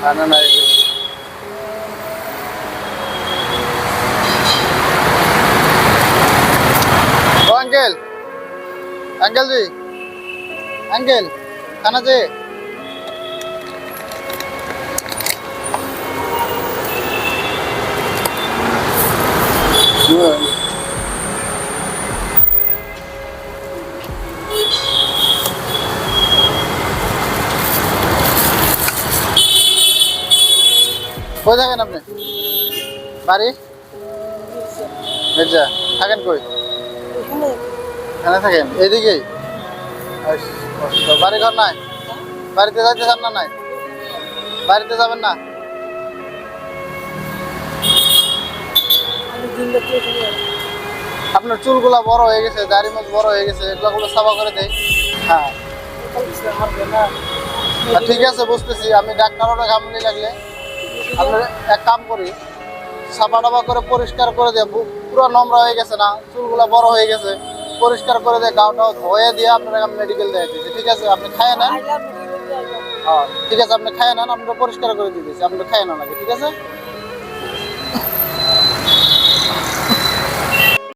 खाना नहीं ओ uncle uncle जी uncle खाना चाहिए কই থাকেন আপনি বাড়ি মির্জা থাকেন কই এখানে থাকেন এইদিকেই বাড়ি ঘর নাই বাড়িতে যাইতে চান না নাই বাড়িতে যাবেন না আপনার চুলগুলা বড় হয়ে গেছে দাড়ি মুখ বড় হয়ে গেছে এগুলো সাফা করে দেয় হ্যাঁ ঠিক আছে বুঝতেছি আমি ডাক্তারও ঘামলি লাগলে আপনার এক কাম করি সাফা টাফা করে পরিষ্কার করে দিয়ে পুরো নোংরা হয়ে গেছে না চুলগুলা বড় হয়ে গেছে পরিষ্কার করে দিয়ে গাওটাও ধুয়ে দিয়ে আপনার মেডিকেল দিয়ে দিচ্ছি ঠিক আছে আপনি খায় নেন হ্যাঁ ঠিক আছে আপনি খায় নেন আমরা পরিষ্কার করে দিয়ে দিচ্ছি আপনি খায় নেন আগে ঠিক আছে